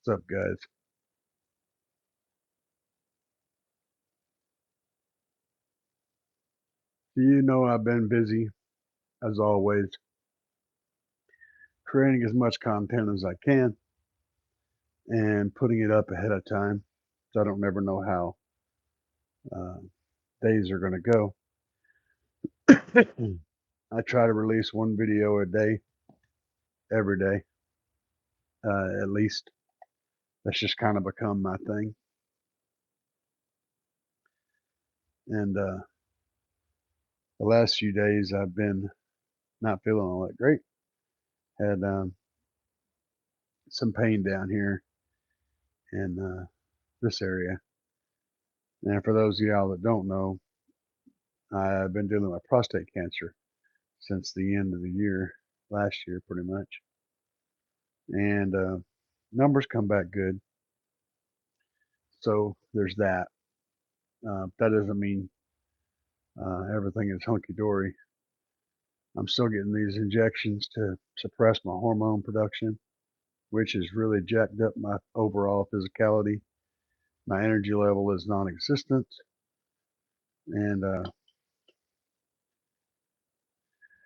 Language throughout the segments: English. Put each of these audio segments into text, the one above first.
What's up, guys? You know I've been busy, as always, creating as much content as I can and putting it up ahead of time so I don't never know how uh, days are going to go. I try to release one video a day, every day, at least. That's just kind of become my thing. And the last few days I've been not feeling all that great. Had some pain down here in this area. And for those of y'all that don't know, I've been dealing with prostate cancer since the end of the year, last year, pretty much. And numbers come back good. So there's that. That doesn't mean everything is hunky dory. I'm still getting these injections to suppress my hormone production, which has really jacked up my overall physicality. My energy level is non existent. And I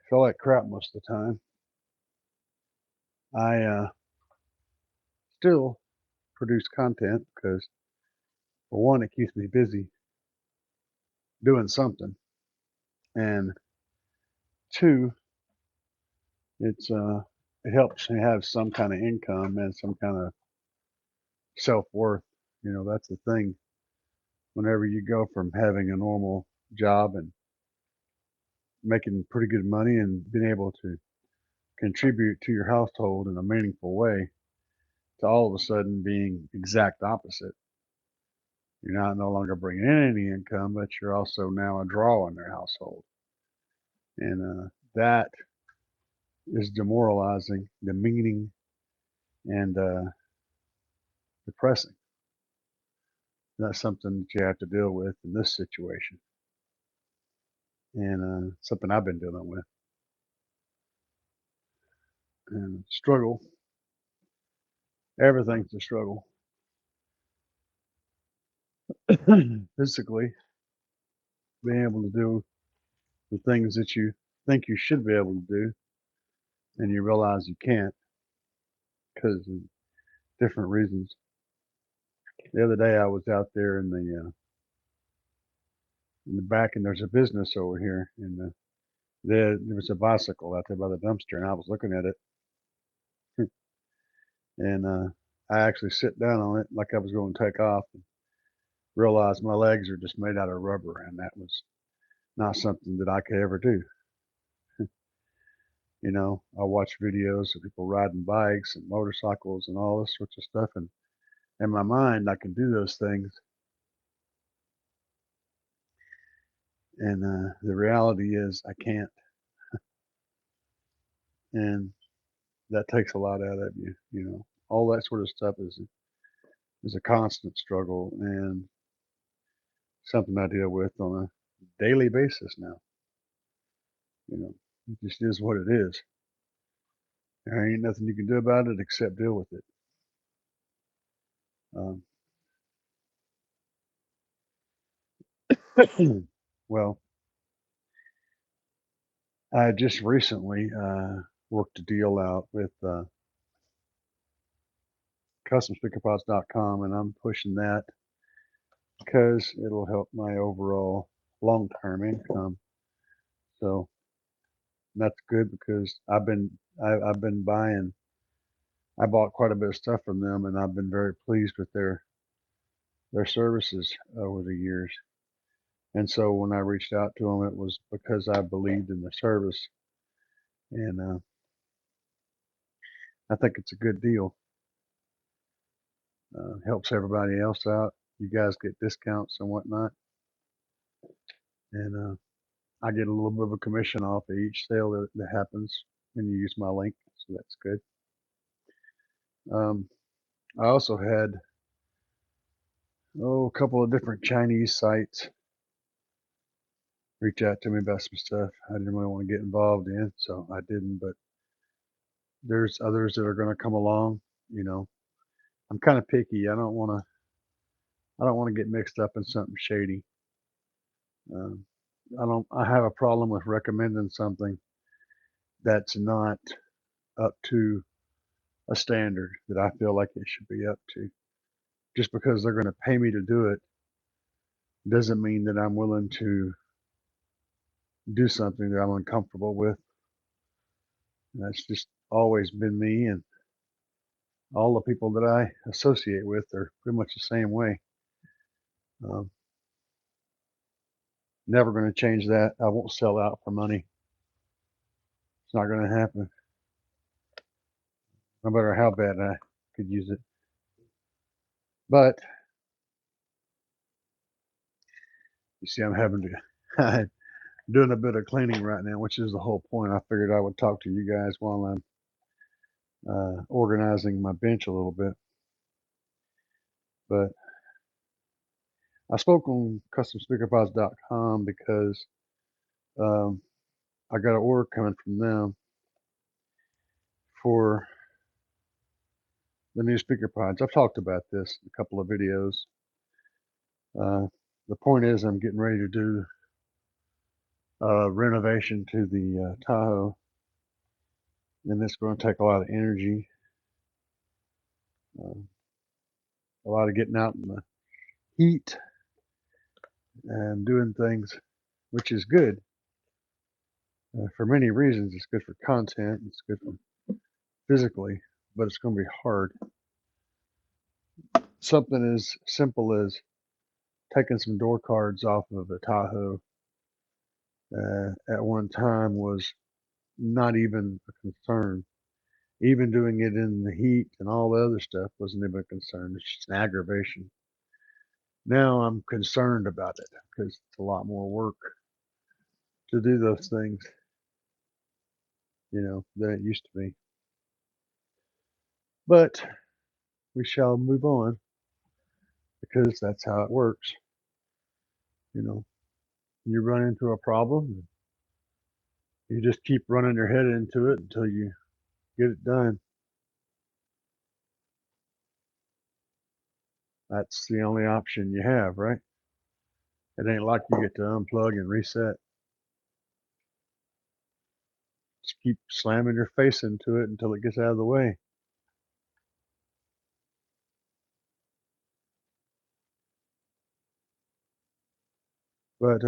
feel like crap most of the time. I still produce content because, for one, it keeps me busy doing something. And two, it helps me have some kind of income and some kind of self-worth. That's the thing. Whenever you go from having a normal job and making pretty good money and being able to contribute to your household in a meaningful way, to all of a sudden being exact opposite. You're not no longer bringing in any income, but you're also now a draw in their household. And that is demoralizing, demeaning, and depressing. That's something that you have to deal with in this situation, and something I've been dealing with. And struggle, everything's a struggle. Physically, being able to do the things that you think you should be able to do, and you realize you can't because of different reasons. The other day, I was out there in the back, and there's a business over here, and there was a bicycle out there by the dumpster, and I was looking at it, and I actually sit down on it like I was going to take off, and realized my legs are just made out of rubber, and that was not something that I could ever do. I watch videos of people riding bikes and motorcycles and all this sorts of stuff, and in my mind, I can do those things. And the reality is, I can't, and that takes a lot out of you. All that sort of stuff is a constant struggle and something I deal with on a daily basis now. It just is what it is. There ain't nothing you can do about it except deal with it. Um, well, I just recently worked a deal out with customspeakerpods.com, and I'm pushing that because it'll help my overall long-term income. So that's good because I've been buying. I bought quite a bit of stuff from them, and I've been very pleased with their services over the years. And so when I reached out to them, it was because I believed in the service, and I think it's a good deal. Helps everybody else out. You guys get discounts and whatnot, and I get a little bit of a commission off of each sale that happens when you use my link, so that's good. I also had a couple of different Chinese sites reach out to me about some stuff I didn't really want to get involved in, so I didn't. But there's others that are going to come along. I'm kind of picky. I don't want to get mixed up in something shady. Um, I have a problem with recommending something that's not up to a standard that I feel like it should be up to. Just because they're going to pay me to do it doesn't mean that I'm willing to do something that I'm uncomfortable with. And that's just always been me, and all the people that I associate with are pretty much the same way. Um, Never going to change that. I won't sell out for money. It's not going to happen, no matter how bad I could use it. But you see, I'm having to doing a bit of cleaning right now, which is the whole point. I figured I would talk to you guys while I'm organizing my bench a little bit. But I spoke on customspeakerpods.com because um, I got an order coming from them for the new speaker pods. I've talked about this in a couple of videos. The point is, I'm getting ready to do a renovation to the Tahoe, and it's going to take a lot of energy, uh, a lot of getting out in the heat and doing things, which is good for many reasons. It's good for content, it's good for physically, but it's going to be hard. Something as simple as taking some door cards off of a Tahoe at one time was not even a concern. Even doing it in the heat and all the other stuff wasn't even a concern. It's just an aggravation. Now I'm concerned about it because it's a lot more work to do those things, than it used to be. But we shall move on because that's how it works. You know, you run into a problem, you just keep running your head into it until you get it done. That's the only option you have, right? It ain't like you get to unplug and reset. Just keep slamming your face into it until it gets out of the way. But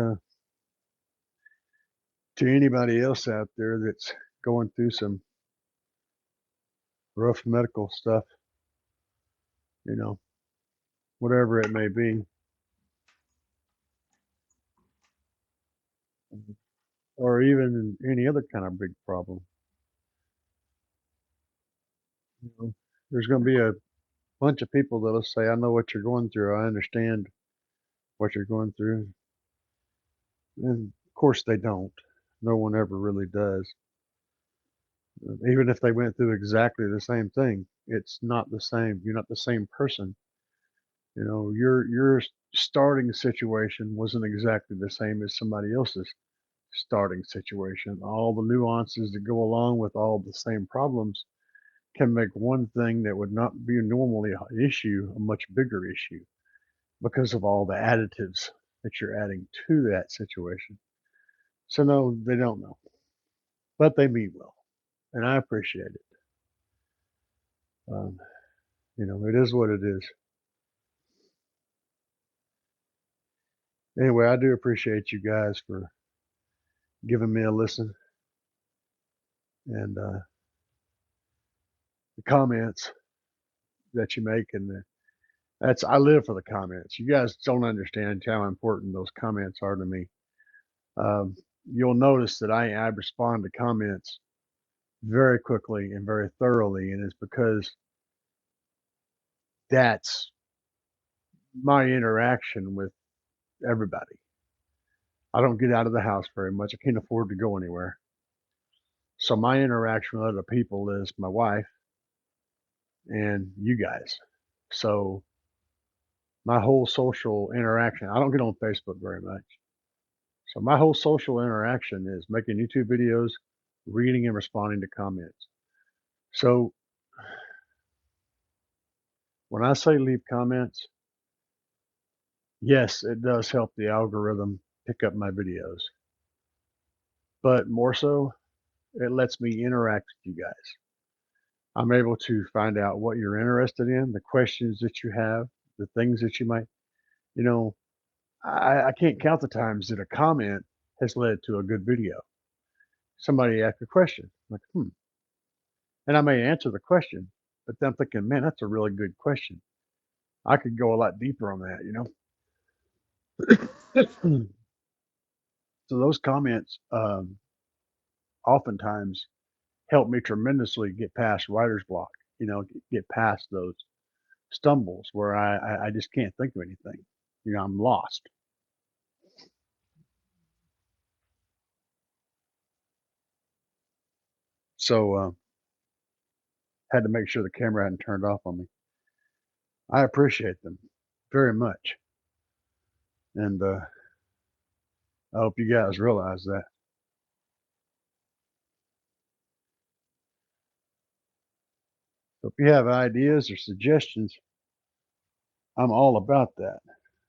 to anybody else out there that's going through some rough medical stuff, you know, whatever it may be, or even any other kind of big problem, there's going to be a bunch of people that'll say, I know what you're going through. I understand what you're going through. And of course they don't. No one ever really does. Even if they went through exactly the same thing, it's not the same. You're not the same person. Your starting situation wasn't exactly the same as somebody else's starting situation. All the nuances that go along with all the same problems can make one thing that would not be normally an issue a much bigger issue because of all the additives that you're adding to that situation. So no, they don't know, but they mean well, and I appreciate it. Um, it is what it is. Anyway, I do appreciate you guys for giving me a listen, and the comments that you make, and I live for the comments. You guys don't understand how important those comments are to me. Um, you'll notice that I respond to comments very quickly and very thoroughly, and it's because that's my interaction with everybody. I don't get out of the house very much. I can't afford to go anywhere. So my interaction with other people is my wife and you guys. So my whole social interaction, I don't get on Facebook very much. So my whole social interaction is making YouTube videos, reading and responding to comments. So When I say leave comments, yes, it does help the algorithm pick up my videos, but more so, it lets me interact with you guys. I'm able to find out what you're interested in, the questions that you have, the things that you might, you know, I can't count the times that a comment has led to a good video. Somebody asked a question, like, and I may answer the question, but then I'm thinking, man, that's a really good question. I could go a lot deeper on that, So those comments oftentimes help me tremendously get past writer's block, get past those stumbles where I just can't think of anything. I'm lost. So had to make sure the camera hadn't turned off on me. I appreciate them very much, and I hope you guys realize that. So if you have ideas or suggestions, I'm all about that.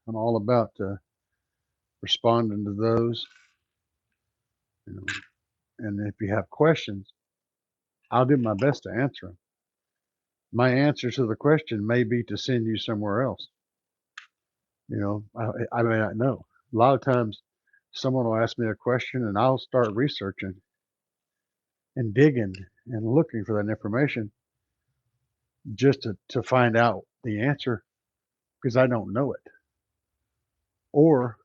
I'm all about responding to those. You know, and if you have questions, I'll do my best to answer them. My answer to the question may be to send you somewhere else. I may not know. A lot of times, someone will ask me a question, and I'll start researching and digging and looking for that information just to find out the answer because I don't know it. Or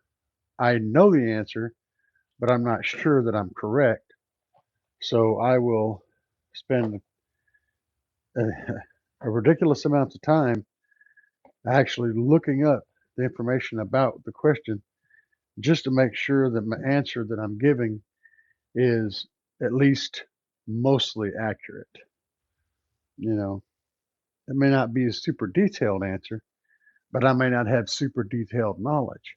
I know the answer, but I'm not sure that I'm correct. So I will spend a, a ridiculous amount of time actually looking up the information about the question just to make sure that my answer that I'm giving is at least mostly accurate. You know, it may not be a super detailed answer, but I may not have super detailed knowledge.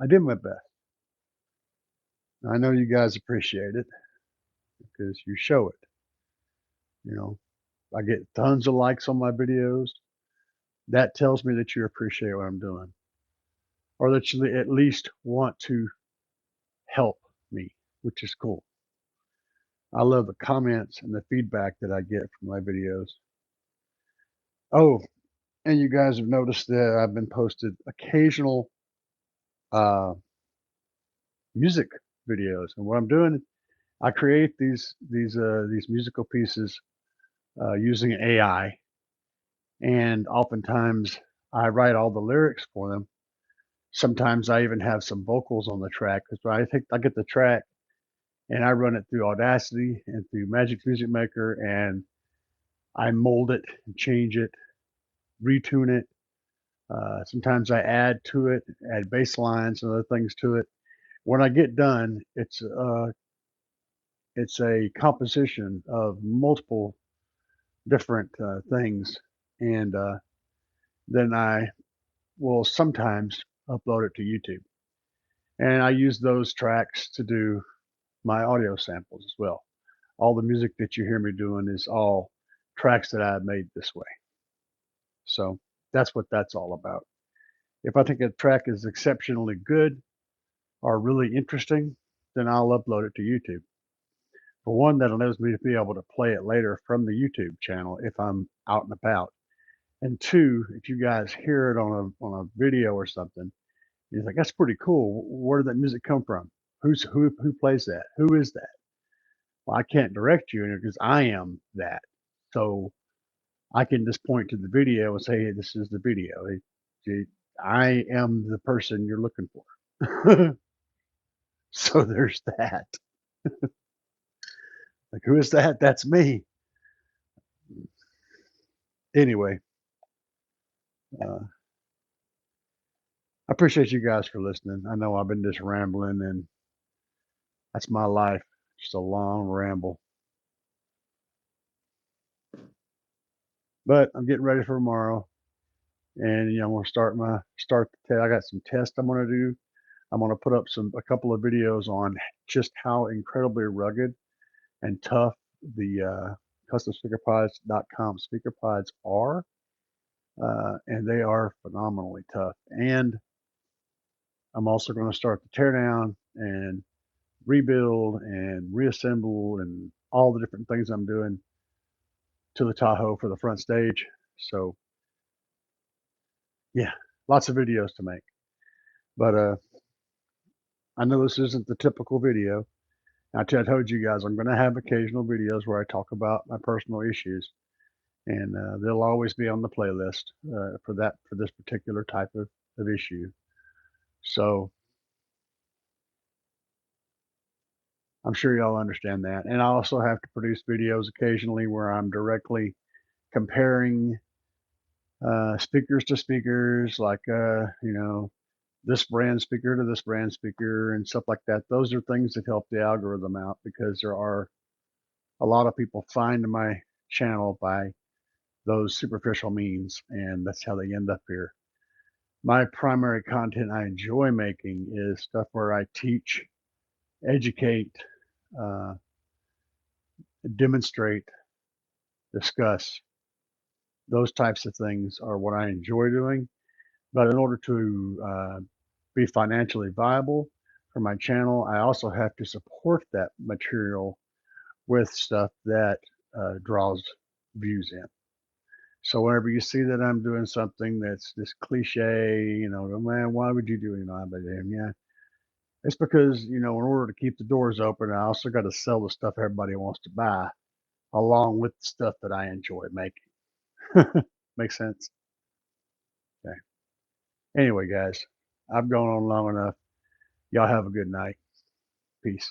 I did my best. I know you guys appreciate it because you show it. You know, I get tons of likes on my videos. That tells me that you appreciate what I'm doing or that you at least want to help me, which is cool. I love the comments and the feedback that I get from my videos. Oh, and you guys have noticed that I've been posted occasional uh, music videos, and what I'm doing, I create these musical pieces using AI, and oftentimes I write all the lyrics for them. Sometimes I even have some vocals on the track because I get the track and I run it through Audacity and through Magic Music Maker, and I mold it and change it, retune it. Sometimes I add to it, add bass lines and other things to it. When I get done, it's a composition of multiple different things, and then I will sometimes upload it to YouTube. And I use those tracks to do my audio samples as well. All the music that you hear me doing is all tracks that I've made this way. So that's what that's all about. If I think a track is exceptionally good or really interesting, then I'll upload it to YouTube. For one, that allows me to be able to play it later from the YouTube channel if I'm out and about. And two, if you guys hear it on a video or something, you're like, that's pretty cool. Where did that music come from? Who plays that? Who is that? Well, I can't direct you because I am that. So I can just point to the video and say, hey, this is the video. I am the person you're looking for. So there's that. Like, who is that? That's me. Anyway, uh, I appreciate you guys for listening. I know I've been just rambling, and that's my life. Just a long ramble. But I'm getting ready for tomorrow, and I'm gonna start the test. I got some tests I'm gonna do. I'm gonna put up a couple of videos on just how incredibly rugged and tough the customspeakerpods.com. Speaker pods are, and they are phenomenally tough. And I'm also going to start the teardown and rebuild and reassemble and all the different things I'm doing to the Tahoe for the front stage. So yeah, lots of videos to make. But I know this isn't the typical video. I told you guys I'm going to have occasional videos where I talk about my personal issues, and they'll always be on the playlist for this particular type of issue. So I'm sure y'all understand that. And I also have to produce videos occasionally where I'm directly comparing speakers to speakers, like this brand speaker to this brand speaker and stuff like that. Those are things that help the algorithm out because there are a lot of people find my channel by those superficial means, and that's how they end up here. My primary content I enjoy making is stuff where I teach, educate, uh, demonstrate, discuss. Those types of things are what I enjoy doing. But in order to be financially viable for my channel, I also have to support that material with stuff that draws views in. So whenever you see that I'm doing something that's this cliche, man, why would you do it? But yeah, it's because, in order to keep the doors open, I also got to sell the stuff everybody wants to buy along with the stuff that I enjoy making. Make sense? Okay. Anyway, guys, I've gone on long enough. Y'all have a good night. Peace.